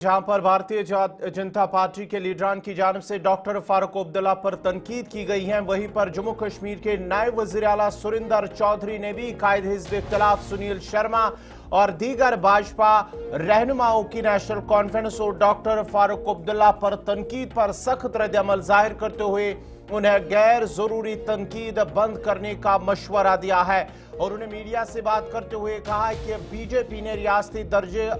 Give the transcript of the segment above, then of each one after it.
जहां पर भारतीय जनता पार्टी के लीडरान की जानिब से डॉक्टर फारूक अब्दुल्ला पर तनकीद की गई है, वहीं पर जम्मू कश्मीर के नायब वज़ीर आला सुरिंदर चौधरी ने भी कायद हिज़्ब इख्तिलाफ सुनील शर्मा और दीगर भाजपा रहनुमाओं की नेशनल कॉन्फ्रेंस और डॉक्टर फारूक अब्दुल्ला पर तनकीद पर सख्त रद्द-ए-अमल जाहिर करते हुए उन्हें गैर जरूरी तनकीद बंद करने का मशवरा दिया है और उन्हें मीडिया से बात करते हुए कहा कि बीजेपी ने रियासती दर्जे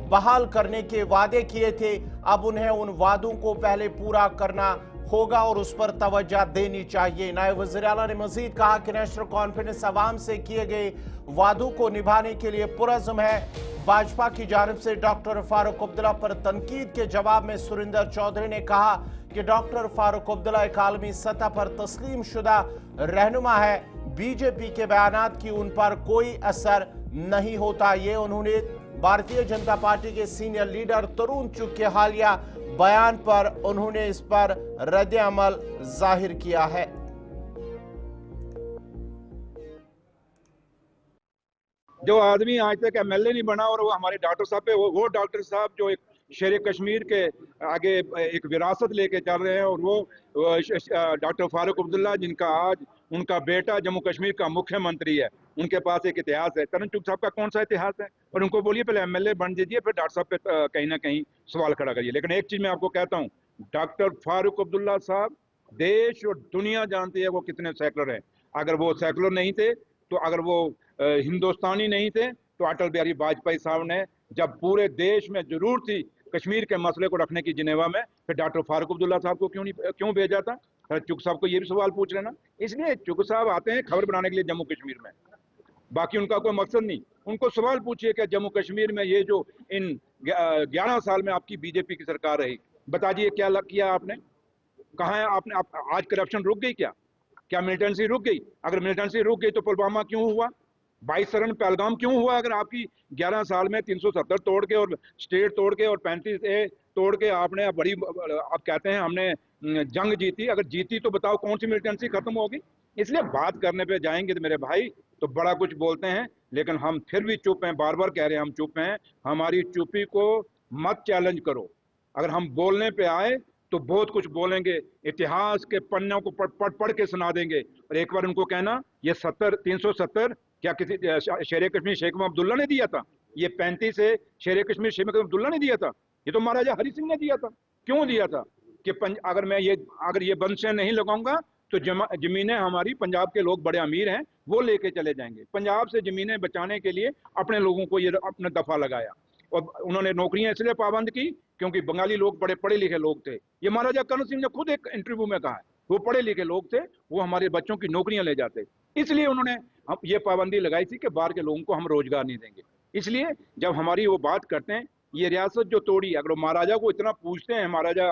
बहाल करने के वादे किए थे, अब उन्हें उन वादों को पहले पूरा करना होगा और उस पर तवज्जो देनी चाहिए। नायब वज़ीर आला ने मजीद कहा कि नेशनल कॉन्फ्रेंस अवाम से किए गए वादों को निभाने के लिए पुरज़्म है। भाजपा की जानिब से डॉक्टर फारूक अब्दुल्ला पर तनकीद के जवाब में सुरिंदर चौधरी ने कहा कि डॉक्टर फारूक अब्दुल्ला एक आलमी सतह पर तस्लीम शुदा रहनुमा है, बीजेपी के बयानात की उन पर कोई असर नहीं होता। ये उन्होंने भारतीय जनता पार्टी के सीनियर लीडर तरुण चुग के हालिया बयान पर उन्होंने इस पर रद्द-ए-अमल जाहिर किया है। जो आदमी आज तक एमएलए नहीं बना और वो हमारे डॉक्टर साहब पे वो डॉक्टर साहब जो एक शेर कश्मीर के आगे एक विरासत लेके चल रहे हैं और वो डॉक्टर फारूक अब्दुल्ला जिनका आज उनका बेटा जम्मू कश्मीर का मुख्यमंत्री है, उनके पास एक इतिहास है। तरुण चुग साहब का कौन सा इतिहास है? और उनको बोलिए पहले एमएलए बन दीजिए, फिर डॉक्टर साहब पे कहीं ना कहीं सवाल खड़ा करिए। लेकिन एक चीज मैं आपको कहता हूँ, डॉक्टर फारूक अब्दुल्ला साहब देश और दुनिया जानती है वो कितने सेकुलर हैं। अगर वो सेकुलर नहीं थे, तो अगर वो हिंदुस्तानी नहीं थे, तो अटल बिहारी वाजपेयी साहब ने जब पूरे देश में जरूरत थी कश्मीर के मसले को रखने की जिनेवा में, फिर डॉक्टर फारूक अब्दुल्ला साहब को क्यों भेजा था? चुग साहब को ये भी सवाल पूछ लेना। इसलिए चुग साहब आते हैं खबर बनाने के लिए जम्मू कश्मीर में, बाकी उनका कोई मकसद नहीं। उनको सवाल पूछिए कि जम्मू कश्मीर में ये जो इन 11 साल में आपकी बीजेपी की सरकार रही, बताइए क्या किया आपने? कहाँ है आपने? आज करप्शन रुक गई क्या मिलिटेंसी रुक गई? अगर मिलिटेंसी रुक गई तो पुलवामा क्यों हुआ? 22 सरन पहलगाम क्यों हुआ? अगर आपकी 11 साल में 370 तोड़ के और स्टेट तोड़ के और 35A तोड़ के आपने बड़ी, आप कहते हैं हमने जंग जीती, अगर जीती तो बताओ कौन सी मिलिटेंसी खत्म होगी? इसलिए बात करने पे जाएंगे तो मेरे भाई तो बड़ा कुछ बोलते हैं, लेकिन हम फिर भी चुप हैं। बार बार कह रहे हैं हम चुप हैं। हमारी चुप्पी को मत चैलेंज करो। अगर हम बोलने पे आए तो बहुत कुछ बोलेंगे, इतिहास के पन्नों को पढ़ के सुना देंगे। और एक बार उनको कहना ये 370 क्या किसी शेर कश्मीर शेख महमूद अब्दुल्ला ने दिया था? ये 35 से शेर कश्मीर शेख महमूद अब्दुल्ला ने दिया था? ये तो महाराजा हरि सिंह ने दिया था। क्यों दिया था? कि अगर ये बंदिशें नहीं लगाऊंगा तो जमीनें हमारी, पंजाब के लोग बड़े अमीर हैं, वो लेके चले जाएंगे। पंजाब से जमीनें बचाने के लिए अपने लोगों को ये अपना दफा लगाया और उन्होंने नौकरियां इसलिए पाबंद की क्योंकि बंगाली लोग बड़े पढ़े लिखे लोग थे। ये महाराजा कर्ण सिंह ने खुद एक इंटरव्यू में कहा है, वो पढ़े लिखे लोग थे, वो हमारे बच्चों की नौकरियां ले जाते, इसलिए उन्होंने ये पाबंदी लगाई थी कि बाहर के लोगों को हम रोजगार नहीं देंगे। इसलिए जब हमारी वो बात करते हैं, ये रियासत जो तोड़ी, अगर महाराजा को इतना पूछते हैं, महाराजा